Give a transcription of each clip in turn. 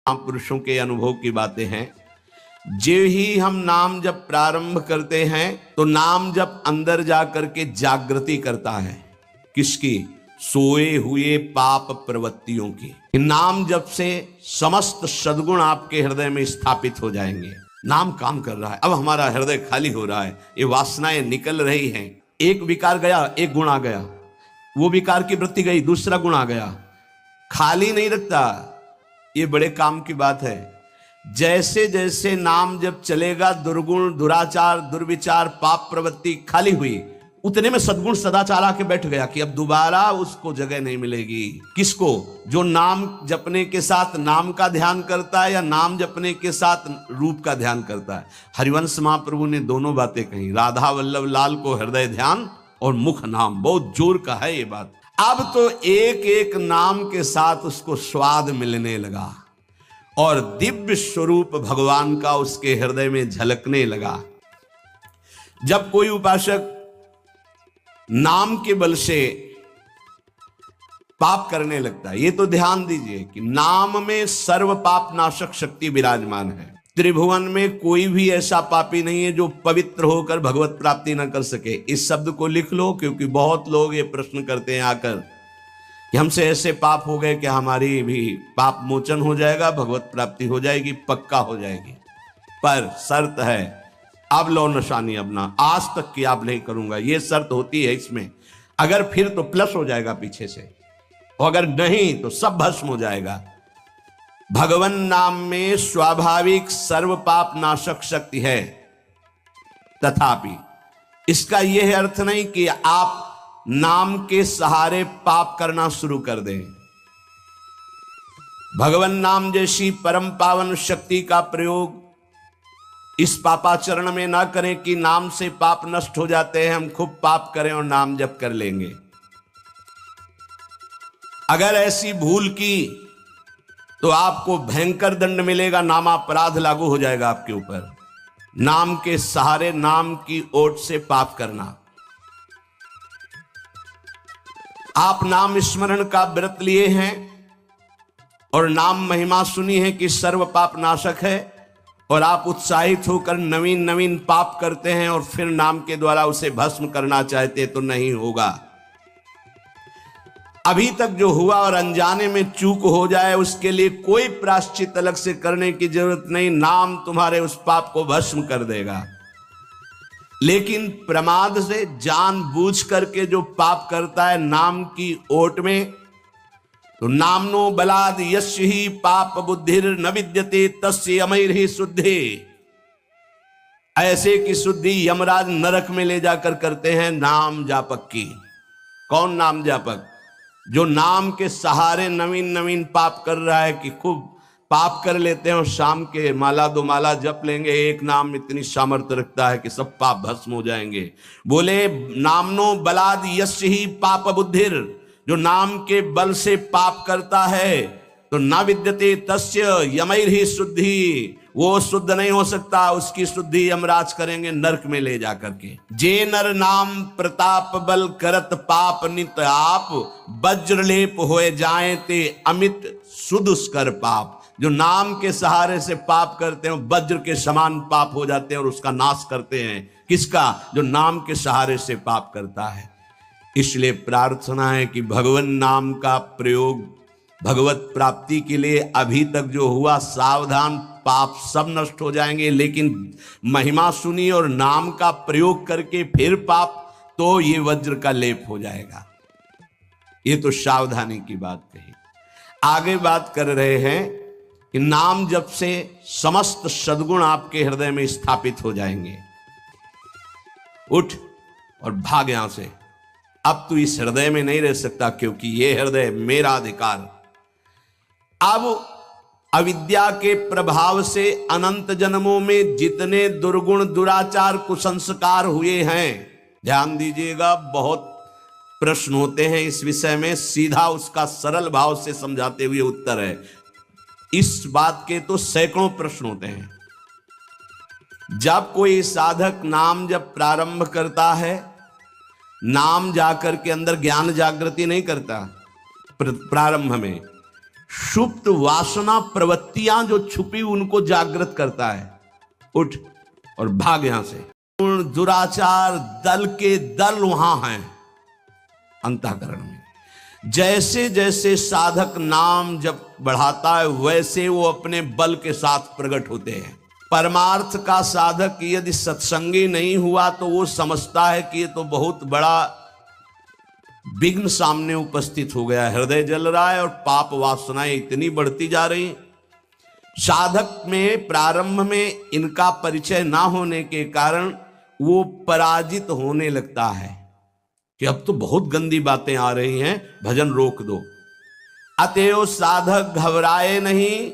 महापुरुषों के अनुभव की बातें हैं। जो ही हम नाम जब प्रारंभ करते हैं तो नाम जब अंदर जा करके जागृति करता है, किसकी? सोए हुए पाप प्रवृत्तियों की। नाम जब से समस्त सद्गुण आपके हृदय में स्थापित हो जाएंगे। नाम काम कर रहा है, अब हमारा हृदय खाली हो रहा है, ये वासनाएं निकल रही हैं। एक विकार गया, एक गुण आ गया, वो विकार की वृत्ति गई, दूसरा गुण आ गया, खाली नहीं रखता। ये बड़े काम की बात है। जैसे जैसे नाम जब चलेगा, दुर्गुण, दुराचार, दुर्विचार, पाप प्रवृत्ति खाली हुई, उतने में सद्गुण सदाचार आके बैठ गया कि अब दोबारा उसको जगह नहीं मिलेगी। किसको? जो नाम जपने के साथ नाम का ध्यान करता है या नाम जपने के साथ रूप का ध्यान करता है। हरिवंश महाप्रभु ने दोनों बातें कही। राधा वल्लभ लाल को हृदय ध्यान और मुख नाम, बहुत जोर का है ये बात। अब तो एक एक नाम के साथ उसको स्वाद मिलने लगा और दिव्य स्वरूप भगवान का उसके हृदय में झलकने लगा। जब कोई उपासक नाम के बल से पाप करने लगता है, ये तो ध्यान दीजिए कि नाम में सर्व पाप नाशक शक्ति विराजमान है। त्रिभुवन में कोई भी ऐसा पापी नहीं है जो पवित्र होकर भगवत प्राप्ति न कर सके। इस शब्द को लिख लो, क्योंकि बहुत लोग ये प्रश्न करते हैं आकर कि हमसे ऐसे पाप हो गए कि हमारी भी पाप मोचन हो जाएगा, भगवत प्राप्ति हो जाएगी, पक्का हो जाएगी। पर शर्त है, अब लो निशानी अपना, आज तक की आप नहीं करूंगा, ये शर्त होती है इसमें। अगर फिर तो प्लस हो जाएगा पीछे से, और अगर नहीं तो सब भस्म हो जाएगा। भगवान नाम में स्वाभाविक सर्व पाप नाशक शक्ति है, तथापि इसका यह अर्थ नहीं कि आप नाम के सहारे पाप करना शुरू कर दें। भगवान नाम जैसी परम पावन शक्ति का प्रयोग इस पापाचरण में ना करें कि नाम से पाप नष्ट हो जाते हैं, हम खूब पाप करें और नाम जप कर लेंगे। अगर ऐसी भूल की तो आपको भयंकर दंड मिलेगा, नामापराध लागू हो जाएगा आपके ऊपर। नाम के सहारे, नाम की ओट से पाप करना। आप नाम स्मरण का व्रत लिए हैं और नाम महिमा सुनी है कि सर्व पाप नाशक है, और आप उत्साहित होकर नवीन नवीन पाप करते हैं और फिर नाम के द्वारा उसे भस्म करना चाहते तो नहीं होगा। अभी तक जो हुआ और अनजाने में चूक हो जाए उसके लिए कोई प्रायश्चित अलग से करने की जरूरत नहीं, नाम तुम्हारे उस पाप को भस्म कर देगा। लेकिन प्रमाद से जानबूझ करके जो पाप करता है नाम की ओट में, तो नामनो बलाद यस्य ही पाप बुद्धिर न विद्यते तस्य अमैर ही शुद्धि। ऐसे की शुद्धि यमराज नरक में ले जाकर करते हैं नाम जापक की। कौन नाम जापक? जो नाम के सहारे नवीन नवीन पाप कर रहा है कि खूब पाप कर लेते हैं और शाम के माला दो माला जप लेंगे, एक नाम इतनी सामर्थ्य रखता है कि सब पाप भस्म हो जाएंगे। बोले नामनो बलाद यस्य ही पाप बुद्धिर, जो नाम के बल से पाप करता है तो ना विद्यते तस्य यमैर ही शुद्धि, वो शुद्ध नहीं हो सकता, उसकी शुद्धि यमराज करेंगे नरक में ले जाकर के। जे नर नाम प्रताप बल करत पाप नित आप, वज्रलेप होए जाए ते अमित सुदुष्कर पाप। जो नाम के सहारे से पाप करते हैं वज्र के समान पाप हो जाते हैं और उसका नाश करते हैं। किसका? जो नाम के सहारे से पाप करता है। इसलिए प्रार्थना है कि भगवान नाम का प्रयोग भगवत प्राप्ति के लिए अभी तक जो हुआ, सावधान, पाप सब नष्ट हो जाएंगे। लेकिन महिमा सुनी और नाम का प्रयोग करके फिर पाप, तो ये वज्र का लेप हो जाएगा। ये तो सावधानी की बात कही। आगे बात कर रहे हैं कि नाम जप से समस्त सद्गुण आपके हृदय में स्थापित हो जाएंगे। उठ और भाग यहां से, अब तू इस हृदय में नहीं रह सकता, क्योंकि यह हृदय मेरा अधिकार। अब अविद्या के प्रभाव से अनंत जन्मों में जितने दुर्गुण, दुराचार, कुसंस्कार हुए हैं, ध्यान दीजिएगा, बहुत प्रश्न होते हैं इस विषय में। सीधा उसका सरल भाव से समझाते हुए उत्तर है। इस बात के तो सैकड़ों प्रश्न होते हैं। जब कोई साधक नाम जब प्रारंभ करता है, नाम जाकर के अंदर ज्ञान जागृति नहीं करता प्रारंभ में, सुप्त वासना प्रवृत्तियां जो छुपी उनको जागृत करता है। उठ और भाग यहां से। दुराचार दल के दल वहां हैं अंतःकरण में। जैसे जैसे साधक नाम जब बढ़ाता है वैसे वो अपने बल के साथ प्रकट होते हैं। परमार्थ का साधक यदि सत्संगी नहीं हुआ तो वो समझता है कि ये तो बहुत बड़ा विघ्न सामने उपस्थित हो गया, हृदय जल रहा है और पाप वासनाएं इतनी बढ़ती जा रही। साधक में प्रारंभ में इनका परिचय ना होने के कारण वो पराजित होने लगता है कि अब तो बहुत गंदी बातें आ रही हैं, भजन रोक दो। अतएव साधक घबराए नहीं,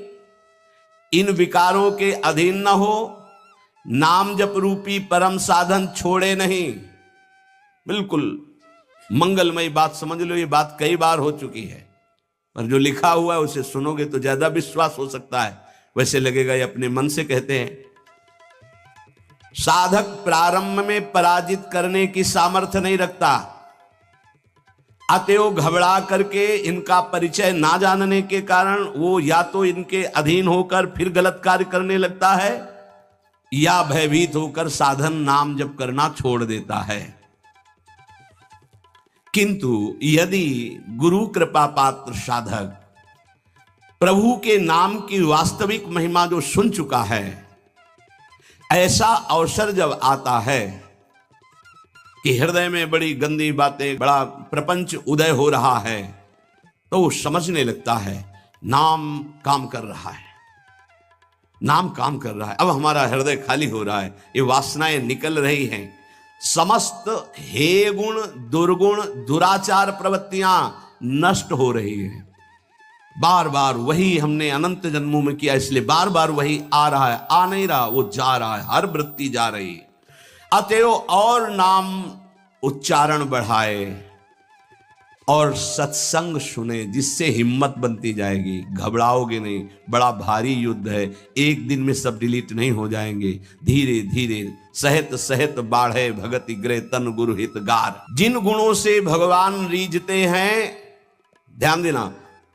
इन विकारों के अधीन न हो, नाम जप रूपी परम साधन छोड़े नहीं। बिल्कुल मंगलमयी बात समझ लो, ये बात कई बार हो चुकी है, पर जो लिखा हुआ है उसे सुनोगे तो ज्यादा विश्वास हो सकता है। वैसे लगेगा ये अपने मन से कहते हैं। साधक प्रारंभ में पराजित करने की सामर्थ्य नहीं रखता, अतएव घबरा करके इनका परिचय ना जानने के कारण वो या तो इनके अधीन होकर फिर गलत कार्य करने लगता है या भयभीत होकर साधन नाम जप करना छोड़ देता है। किंतु यदि गुरु कृपा पात्र साधक प्रभु के नाम की वास्तविक महिमा जो सुन चुका है, ऐसा अवसर जब आता है कि हृदय में बड़ी गंदी बातें, बड़ा प्रपंच उदय हो रहा है, तो वो समझने लगता है नाम काम कर रहा है, नाम काम कर रहा है। अब हमारा हृदय खाली हो रहा है, ये वासनाएं निकल रही हैं, समस्त हे गुण दुर्गुण दुराचार प्रवृत्तियां नष्ट हो रही हैं। बार बार वही हमने अनंत जन्मों में किया, इसलिए बार बार वही आ रहा है, आ नहीं रहा, वो जा रहा है, हर वृत्ति जा रही है। अतएव और नाम उच्चारण बढ़ाए और सत्संग सुने, जिससे हिम्मत बनती जाएगी, घबराओगे नहीं। बड़ा भारी युद्ध है, एक दिन में सब डिलीट नहीं हो जाएंगे, धीरे धीरे सहत सहत बाढ़े भगति गृह तन गुरु हितगार। जिन गुणों से भगवान रीझते हैं, ध्यान देना,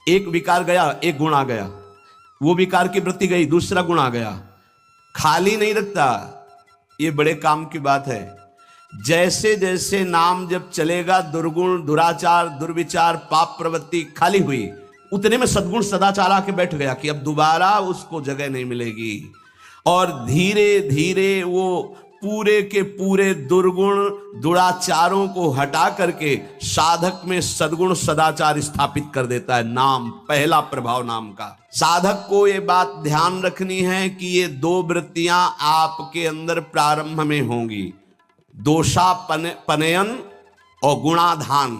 एक विकार गया एक गुण आ गया, वो विकार की वृत्ति गई दूसरा गुण आ गया, खाली नहीं रखता। ये बड़े काम की बात है। जैसे जैसे नाम जब चलेगा, दुर्गुण दुराचार दुर्विचार पाप प्रवृत्ति खाली हुई, उतने में सद्गुण सदाचार आके बैठ गया कि अब दोबारा उसको जगह नहीं मिलेगी। और धीरे धीरे वो पूरे के पूरे दुर्गुण दुराचारों को हटा करके साधक में सद्गुण सदाचार स्थापित कर देता है। नाम पहला प्रभाव नाम का। साधक को ये बात ध्यान रखनी है कि ये दो वृत्तियां आपके अंदर प्रारंभ में होंगी, दोषापनयन और गुणाधान।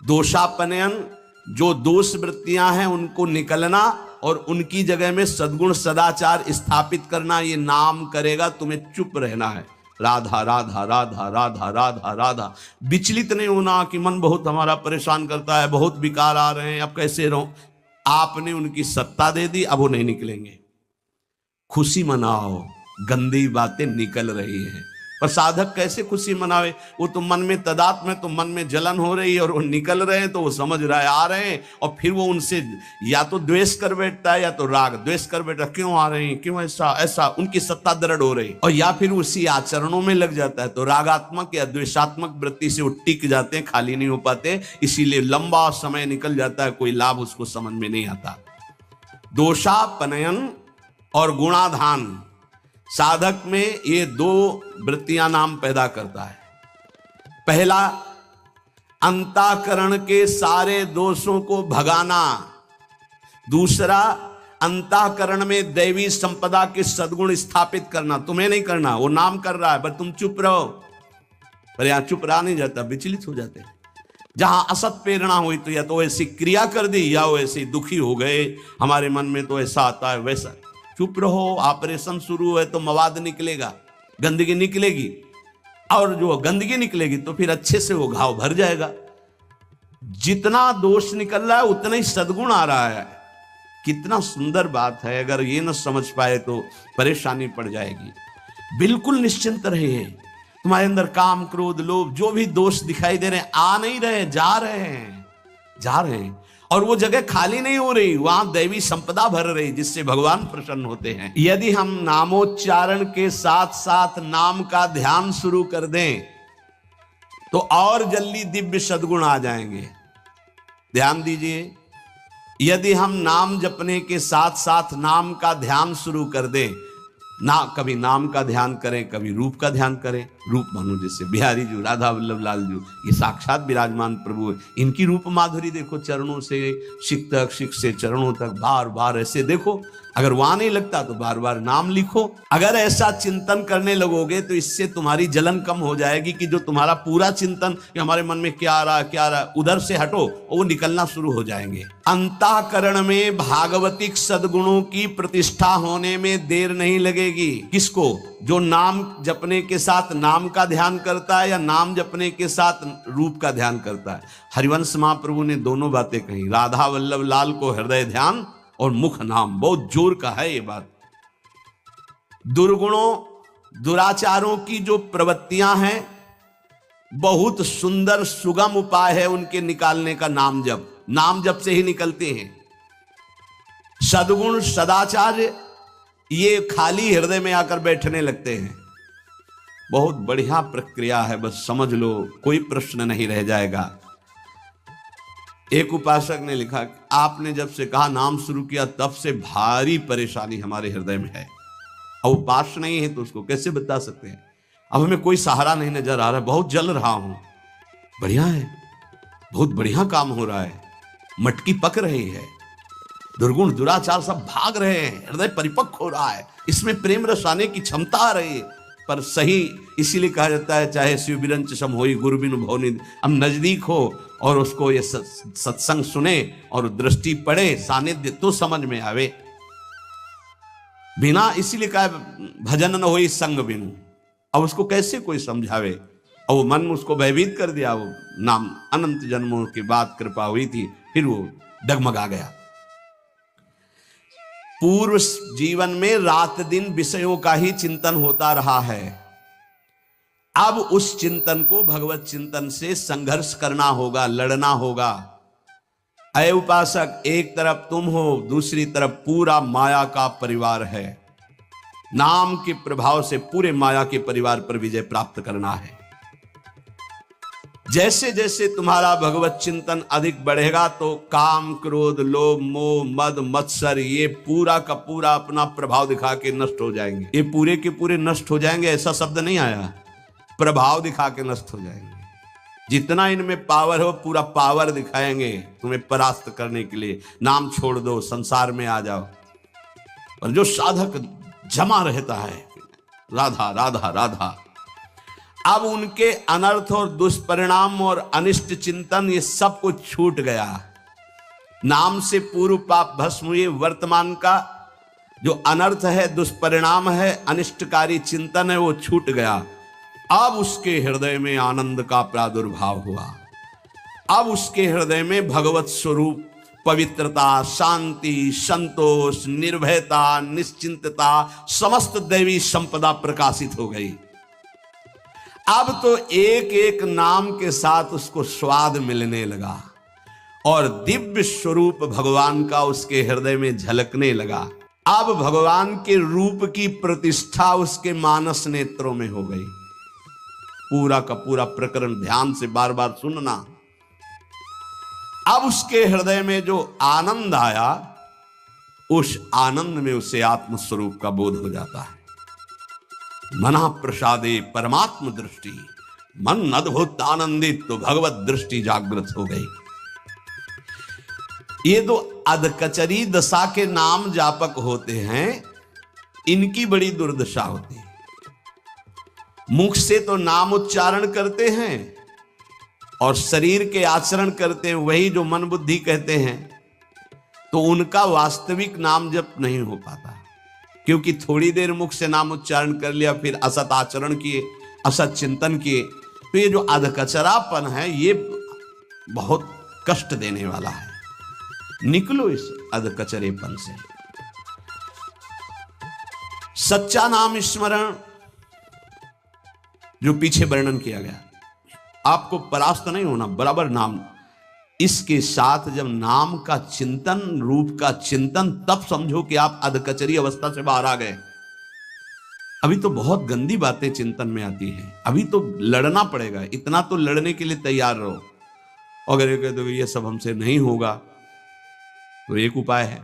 दोषापनयन जो दोष वृत्तियां हैं उनको निकलना और उनकी जगह में सद्गुण सदाचार स्थापित करना, ये नाम करेगा। तुम्हें चुप रहना है, राधा राधा राधा राधा राधा राधा। विचलित नहीं होना कि मन बहुत हमारा परेशान करता है, बहुत विकार आ रहे हैं, अब कैसे रहूं। आपने उनकी सत्ता दे दी, अब वो नहीं निकलेंगे। खुशी मनाओ, गंदी बातें निकल रही हैं। पर साधक कैसे खुशी मनावे? वो तो मन में तदात्म है, तो मन में जलन हो रही है और वो निकल रहे हैं, तो वो समझ रहा है आ रहे हैं, और फिर वो उनसे या तो द्वेष कर बैठता है या तो राग। द्वेष कर बैठता, क्यों आ रहे हैं, क्यों ऐसा ऐसा, उनकी सत्ता दृढ़ हो रही। और या फिर उसी आचरणों में लग जाता है, तो रागात्मक या द्वेषात्मक वृत्ति से वो टिक जाते हैं, खाली नहीं हो पाते, इसीलिए लंबा समय निकल जाता है, कोई लाभ उसको समझ में नहीं आता। दोषापनयन और गुणाधान साधक में ये दो वृत्तियां नाम पैदा करता है। पहला, अंतःकरण के सारे दोषों को भगाना। दूसरा, अंतःकरण में दैवी संपदा के सद्गुण स्थापित करना। तुम्हें नहीं करना, वो नाम कर रहा है, पर तुम चुप रहो। पर यहां चुप रहा नहीं जाता, विचलित हो जाते। जहां असत प्रेरणा हुई तो या तो ऐसी क्रिया कर दी या वो ऐसे दुखी हो गए, हमारे मन में तो ऐसा आता है वैसा। चुप रहो, ऑपरेशन शुरू है तो मवाद निकलेगा, गंदगी निकलेगी, और जो गंदगी निकलेगी तो फिर अच्छे से वो घाव भर जाएगा। जितना दोष निकल रहा है उतना ही सद्गुण आ रहा है। कितना सुंदर बात है, अगर ये न समझ पाए तो परेशानी पड़ जाएगी। बिल्कुल निश्चिंत रहिए, तुम्हारे अंदर काम क्रोध लोभ जो भी दोष दिखाई दे रहे हैं, आ नहीं रहे, जा रहे हैं, जा रहे हैं। और वो जगह खाली नहीं हो रही, वहां दैवी संपदा भर रही, जिससे भगवान प्रसन्न होते हैं। यदि हम नामोच्चारण के साथ साथ नाम का ध्यान शुरू कर दें तो और जल्दी दिव्य सद्गुण आ जाएंगे। ध्यान दीजिए, यदि हम नाम जपने के साथ साथ नाम का ध्यान शुरू कर दें, ना कभी नाम का ध्यान करें, कभी रूप का ध्यान करें। रूप मानो जैसे बिहारी जी, राधा वल्लभ लाल जी, ये साक्षात विराजमान प्रभु है। इनकी रूप माधुरी देखो, चरणों से शिख तक, शिख से चरणों तक बार बार ऐसे देखो। अगर वहां नहीं लगता तो बार बार नाम लिखो। अगर ऐसा चिंतन करने लगोगे तो इससे तुम्हारी जलन कम हो जाएगी कि जो तुम्हारा पूरा चिंतन कि हमारे मन में क्या आ रहा क्या आ रहा, उधर से हटो, वो निकलना शुरू हो जाएंगे। अंतःकरण में भागवतिक सद्गुणों की प्रतिष्ठा होने में देर नहीं लगेगी। किसको? जो नाम जपने के साथ नाम का ध्यान करता है या नाम जपने के साथ रूप का ध्यान करता है। हरिवंश महाप्रभु ने दोनों बातें कही, राधा वल्लभ लाल को हृदय ध्यान और मुख नाम। बहुत जोर का है ये बात। दुर्गुणों दुराचारों की जो प्रवृत्तियां हैं, बहुत सुंदर सुगम उपाय है उनके निकालने का नाम जप। नाम जप से ही निकलते हैं। सद्गुण सदाचार ये खाली हृदय में आकर बैठने लगते हैं। बहुत बढ़िया प्रक्रिया है, बस समझ लो, कोई प्रश्न नहीं रह जाएगा। एक उपासक ने लिखा, आपने जब से कहा नाम शुरू किया तब से भारी परेशानी हमारे हृदय में है। अब उपास नहीं है तो उसको कैसे बता सकते हैं। अब हमें कोई सहारा नहीं नजर आ रहा है, बहुत जल रहा हूं। बढ़िया है, बहुत बढ़िया काम हो रहा है, मटकी पक रही है, दुर्गुण दुराचार सब भाग रहे हैं, हृदय परिपक्व हो रहा है, इसमें प्रेम रस आने की क्षमता आ रही है। पर सही इसीलिए कहा जाता है, चाहे शिव बिरंच सम होई गुरु बिनु भवनि। हम नजदीक हो और उसको ये सत्संग सुने और दृष्टि पड़े, सानिध्य तो समझ में आवे। बिना, इसीलिए कहा भजन न होई संग बिनु। अब उसको कैसे कोई समझावे। और वो मन उसको भयभीत कर दिया। वो नाम अनंत जन्मों के बाद कृपा हुई थी, फिर वो डगमगा गया। पूर्व जीवन में रात दिन विषयों का ही चिंतन होता रहा है। अब उस चिंतन को भगवत चिंतन से संघर्ष करना होगा, लड़ना होगा। अय उपासक, एक तरफ तुम हो, दूसरी तरफ पूरा माया का परिवार है। नाम के प्रभाव से पूरे माया के परिवार पर विजय प्राप्त करना है। जैसे जैसे तुम्हारा भगवत चिंतन अधिक बढ़ेगा तो काम क्रोध लोभ मोह मद मत्सर ये पूरा का पूरा अपना प्रभाव दिखा के नष्ट हो जाएंगे। ये पूरे के पूरे नष्ट हो जाएंगे ऐसा शब्द नहीं आया, प्रभाव दिखा के नष्ट हो जाएंगे। जितना इनमें पावर हो पूरा पावर दिखाएंगे तुम्हें परास्त करने के लिए। नाम छोड़ दो, संसार में आ जाओ। और जो साधक जमा रहता है राधा राधा राधा, अब उनके अनर्थ और दुष्परिणाम और अनिष्ट चिंतन ये सब कुछ छूट गया। नाम से पूर्व पाप भस्म हुए। वर्तमान का जो अनर्थ है, दुष्परिणाम है, अनिष्टकारी चिंतन है, वो छूट गया। अब उसके हृदय में आनंद का प्रादुर्भाव हुआ। अब उसके हृदय में भगवत स्वरूप पवित्रता, शांति, संतोष, निर्भयता, निश्चिंतता, समस्त दैवी संपदा प्रकाशित हो गई। अब तो एक एक नाम के साथ उसको स्वाद मिलने लगा और दिव्य स्वरूप भगवान का उसके हृदय में झलकने लगा। अब भगवान के रूप की प्रतिष्ठा उसके मानस नेत्रों में हो गई। पूरा का पूरा प्रकरण ध्यान से बार बार सुनना। अब उसके हृदय में जो आनंद आया, उस आनंद में उसे आत्म स्वरूप का बोध हो जाता है। मना प्रसादे परमात्म दृष्टि, मन अद्भुत आनंदित तो भगवत दृष्टि जागृत हो गई। ये दो अधकचरी दशा के नाम जापक होते हैं, इनकी बड़ी दुर्दशा होती है। मुख से तो नाम उच्चारण करते हैं और शरीर के आचरण करते हैं, वही जो मन बुद्धि कहते हैं, तो उनका वास्तविक नाम जप नहीं हो पाता। क्योंकि थोड़ी देर मुख से नाम उच्चारण कर लिया, फिर असत आचरण किए, असत चिंतन किए, तो ये जो अधकचरापन है ये बहुत कष्ट देने वाला है। निकलो इस अधकचरेपन से। सच्चा नाम स्मरण जो पीछे वर्णन किया गया, आपको परास्त नहीं होना, बराबर नाम इसके साथ जब नाम का चिंतन, रूप का चिंतन, तब समझो कि आप अधकचरी अवस्था से बाहर आ गए। अभी तो बहुत गंदी बातें चिंतन में आती हैं, अभी तो लड़ना पड़ेगा, इतना तो लड़ने के लिए तैयार रहो। अगर ये कह दो ये सब हमसे नहीं होगा, तो एक उपाय है,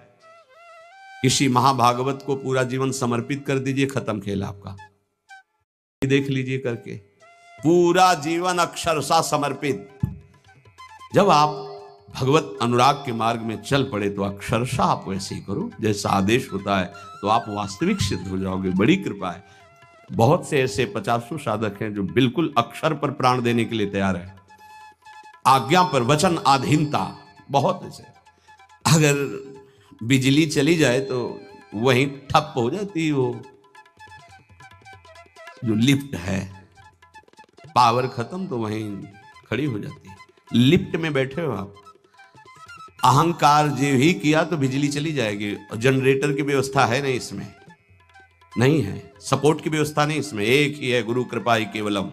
किसी महाभागवत को पूरा जीवन समर्पित कर दीजिए, खत्म खेल आपका। देख लीजिए करके, पूरा जीवन अक्षरशः समर्पित। जब आप भगवत अनुराग के मार्ग में चल पड़े तो अक्षरशः आप वैसे ही करो जैसा आदेश होता है, तो आप वास्तविक सिद्ध हो जाओगे। बड़ी कृपा है। बहुत से ऐसे 50 साधक हैं जो बिल्कुल अक्षर पर प्राण देने के लिए तैयार है, आज्ञा पर वचन आधीनता, बहुत ऐसे। अगर बिजली चली जाए तो वहीं ठप हो जाती है, वो जो लिफ्ट है, पावर खत्म तो वहीं खड़ी हो जाती है। लिफ्ट में बैठे हो आप, अहंकार जो ही किया तो बिजली चली जाएगी। जनरेटर की व्यवस्था है नहीं इसमें, नहीं है, सपोर्ट की व्यवस्था नहीं इसमें। एक ही है, गुरु कृपा ही केवलम,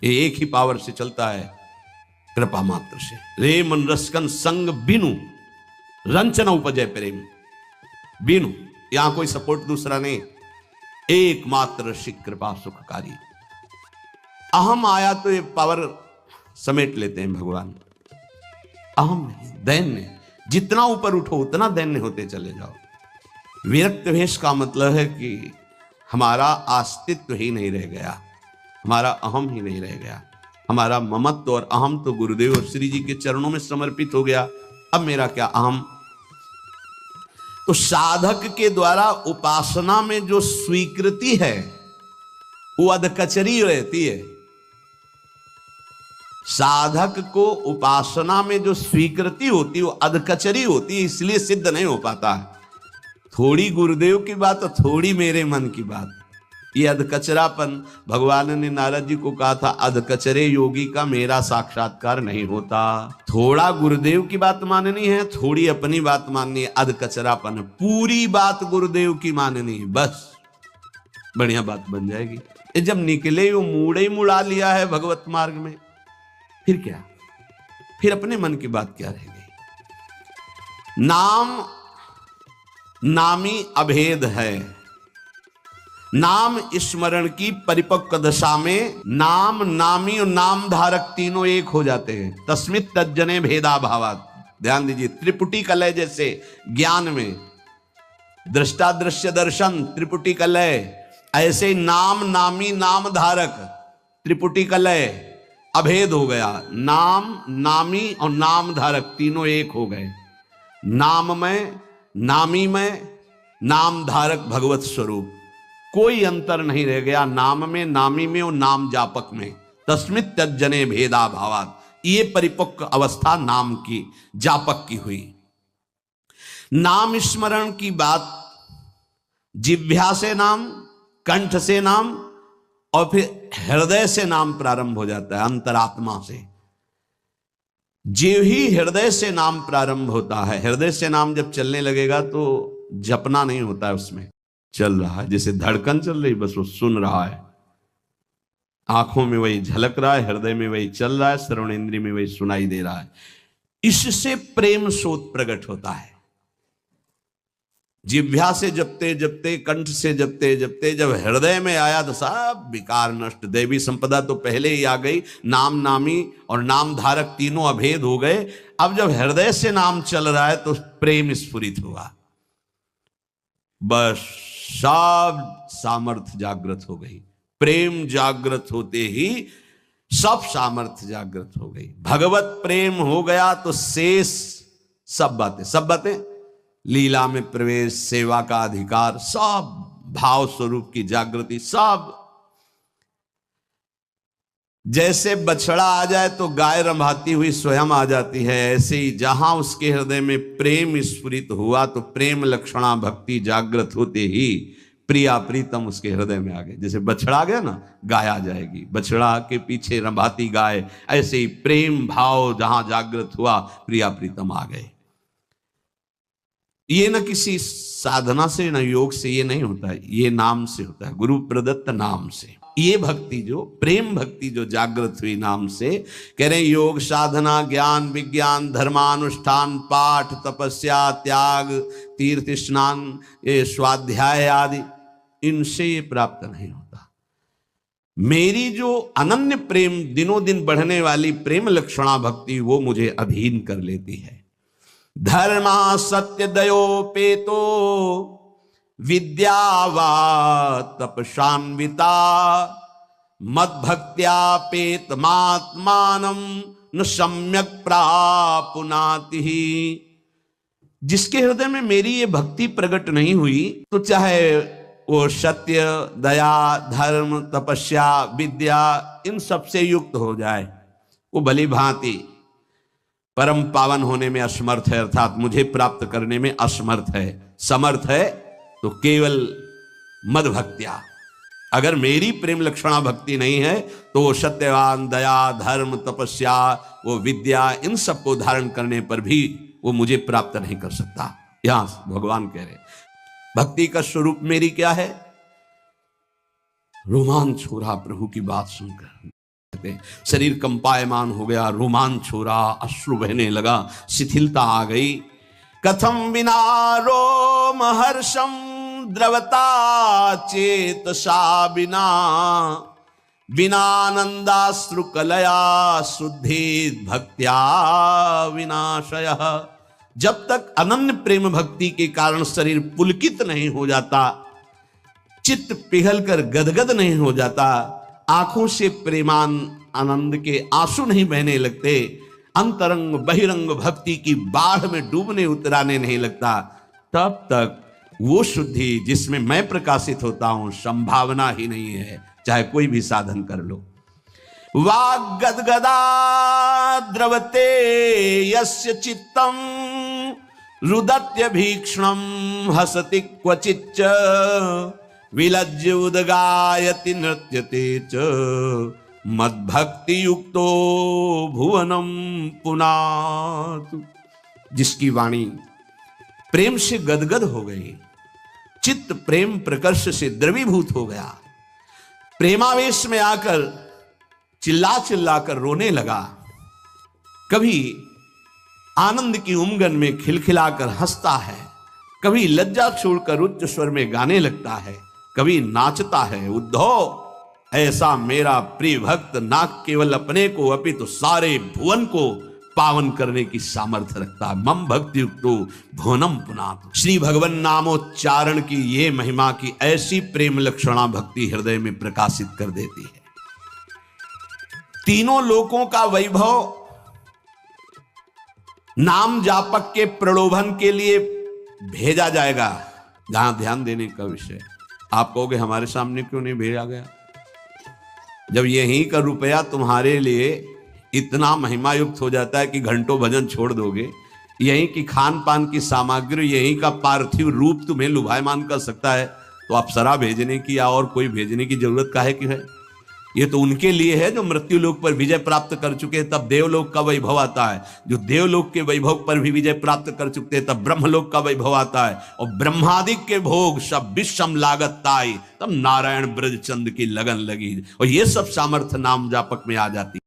ये एक ही पावर से चलता है, कृपा मात्र से। रे मन रसकन संग बिनु रंचन उपजय प्रेम, बिनु, यहां कोई सपोर्ट दूसरा नहीं, एकमात्र श्री कृपा सुखकारी। अहम आया तो ये पावर समेट लेते हैं भगवान। अहम नहीं, दैन्य, जितना ऊपर उठो उतना दैन्य होते चले जाओ। विरक्त भेष का मतलब है कि हमारा अस्तित्व ही नहीं रह गया, हमारा अहम ही नहीं रह गया, हमारा ममत्व और अहम तो गुरुदेव और श्री जी के चरणों में समर्पित हो गया। अब मेरा क्या अहम। तो साधक के द्वारा उपासना में जो स्वीकृति है वो अधकचरी रहती है। साधक को उपासना में जो स्वीकृति होती है वो अधकचरी होती है, इसलिए सिद्ध नहीं हो पाता है। थोड़ी गुरुदेव की बात और थोड़ी मेरे मन की बात, ये अधकचरापन। भगवान ने नारद जी को कहा था, अधकचरे योगी का मेरा साक्षात्कार नहीं होता। थोड़ा गुरुदेव की बात माननी है, थोड़ी अपनी बात माननी है, अधकचरापन। पूरी बात गुरुदेव की माननी है, बस बढ़िया बात बन जाएगी। ये जब निकले वो मूड़े ही मुड़ा लिया है भगवत मार्ग में, फिर क्या, फिर अपने मन की बात क्या रह गई। नाम नामी अभेद है। नाम स्मरण की परिपक्व दशा में नाम, नामी और नाम धारक तीनों एक हो जाते हैं। तस्मित तज्जने भेदा भावात। ध्यान दीजिए, त्रिपुटी कलय जैसे ज्ञान में दृष्टा दृश्य दर्शन त्रिपुटी कलय, ऐसे नाम, नामी, नाम धारक त्रिपुटी कलय अभेद हो गया। नाम, नामी और नाम धारक तीनों एक हो गए। नाम में, नामी में, नाम धारक भगवत स्वरूप, कोई अंतर नहीं रह गया नाम में, नामी में और नाम जापक में। तस्मित तज्जने भेदा भावात, ये परिपक्व अवस्था नाम की, जापक की हुई। नाम स्मरण की बात जिह्वा से नाम, कंठ से नाम और फिर हृदय से नाम प्रारंभ हो जाता है, अंतरात्मा से। जो ही हृदय से नाम प्रारंभ होता है, हृदय से नाम जब चलने लगेगा तो जपना नहीं होता है, उसमें चल रहा है, जैसे धड़कन चल रही, बस वो सुन रहा है। आंखों में वही झलक रहा है, हृदय में वही चल रहा है, श्रवण इंद्रिय में वही सुनाई दे रहा है। इससे प्रेम सोत प्रकट होता है। जिह्वा से जपते जपते, कंठ से जपते जपते जब हृदय में आया तो सब विकार नष्ट, दैवी संपदा तो पहले ही आ गई। नाम, नामी और नाम धारक तीनों अभेद हो गए। अब जब हृदय से नाम चल रहा है तो प्रेम स्फुरित हुआ, बस सब सामर्थ्य जागृत हो गई। प्रेम जागृत होते ही सब सामर्थ्य जागृत हो गई। भगवत प्रेम हो गया तो शेष सब बातें, लीला में प्रवेश, सेवा का अधिकार, सब भाव स्वरूप की जागृति, सब। जैसे बछड़ा आ जाए तो गाय रंभाती हुई स्वयं आ जाती है, ऐसे ही जहां उसके हृदय में प्रेम स्फुरित हुआ तो प्रेम लक्षणा भक्ति जागृत होते ही प्रिया प्रीतम उसके हृदय में आ गए। जैसे बछड़ा आ गया ना, गाय आ जाएगी, बछड़ा के पीछे रंभाती गाय, ऐसे ही प्रेम भाव जहां जागृत हुआ प्रिया प्रीतम आ गए। ये न किसी साधना से न योग से ये नहीं होता है, ये नाम से होता है, गुरु प्रदत्त नाम से। ये भक्ति जो प्रेम भक्ति जो जागृत हुई नाम से, कह रहे योग साधना ज्ञान विज्ञान धर्मानुष्ठान पाठ तपस्या त्याग तीर्थ स्नान ये स्वाध्याय आदि, इनसे ये प्राप्त नहीं होता। मेरी जो अनन्य प्रेम दिनों दिन बढ़ने वाली प्रेम लक्षणा भक्ति वो मुझे अधीन कर लेती है। धर्मा सत्य दयोपेतो विद्यावा तपशान्विता मद भक्त्यापेत मात्मानम न सम्यक प्रापुनाति। जिसके हृदय में मेरी ये भक्ति प्रकट नहीं हुई तो चाहे वो सत्य दया धर्म तपस्या विद्या इन सब से युक्त हो जाए, वो भली भांति परम पावन होने में असमर्थ है, अर्थात मुझे प्राप्त करने में असमर्थ है। समर्थ है तो केवल मद भक्त्या। अगर मेरी प्रेम लक्षणा भक्ति नहीं है तो वो सत्यवान दया धर्म तपस्या वो विद्या इन सब को धारण करने पर भी वो मुझे प्राप्त नहीं कर सकता। यहां भगवान कह रहे भक्ति का स्वरूप मेरी क्या है? रोमांच हो रहा प्रभु की बात सुनकर, शरीर कंपायमान हो गया, रोमांच हो रहा, अश्रु बहने लगा, शिथिलता आ गई। कथम विना रोम हर्षम द्रवता चेतसा बिना बिनानंदाश्रु कलया शुद्धि भक्त्या विनाशय। जब तक अनन्य प्रेम भक्ति के कारण शरीर पुलकित नहीं हो जाता, चित्त पिघल कर गदगद नहीं हो जाता, आंखों से प्रेमान आनंद के आंसू नहीं बहने लगते, अंतरंग बहिरंग भक्ति की बाढ़ में डूबने उतराने नहीं लगता, तब तक वो शुद्धि जिसमें मैं प्रकाशित होता हूं संभावना ही नहीं है, चाहे कोई भी साधन कर लो। वाग गदगदा द्रवते यस्य चित्तम रुदत्य भीक्षणम हसति क्वचिच्च विलज्य उदगायति नृत्यते च मद्भक्ति युक्तो भुवनम पुनातु। जिसकी वाणी प्रेम से गदगद हो गई, चित्त प्रेम प्रकर्ष से द्रवीभूत हो गया, प्रेमावेश में आकर चिल्ला चिल्ला कर रोने लगा, कभी आनंद की उमंगन में खिलखिलाकर हंसता है, कभी लज्जा छोड़कर उच्च स्वर में गाने लगता है, कभी नाचता है। उद्धव, ऐसा मेरा प्रिय भक्त ना केवल अपने को अपितु सारे भुवन को पावन करने की सामर्थ्य रखता है। मम भक्ति युक्तो भुवनम पुनातु। श्री भगवान नामोच्चारण की ये महिमा की ऐसी प्रेम लक्षणा भक्ति हृदय में प्रकाशित कर देती है। तीनों लोकों का वैभव नाम जापक के प्रलोभन के लिए भेजा जाएगा। जहां ध्यान देने का विषय, आप कहोगे हमारे सामने क्यों नहीं भेजा गया? जब यहीं का रुपया तुम्हारे लिए इतना महिमा युक्त हो जाता है कि घंटों भजन छोड़ दोगे, यहीं की खान पान की सामग्री यहीं का पार्थिव रूप तुम्हें लुभायमान कर सकता है, तो अप्सरा भेजने की या और कोई भेजने की जरूरत काहे की है? ये तो उनके लिए है जो मृत्यु लोक पर विजय प्राप्त कर चुके हैं, तब देवलोक का वैभव आता है। जो देवलोक के वैभव पर भी विजय प्राप्त कर चुके हैं, तब ब्रह्मलोक का वैभव आता है। और ब्रह्मादि के भोग सब विषम लागत ताई, तब नारायण ब्रजचंद की लगन लगी, और ये सब सामर्थ्य नाम जापक में आ जाती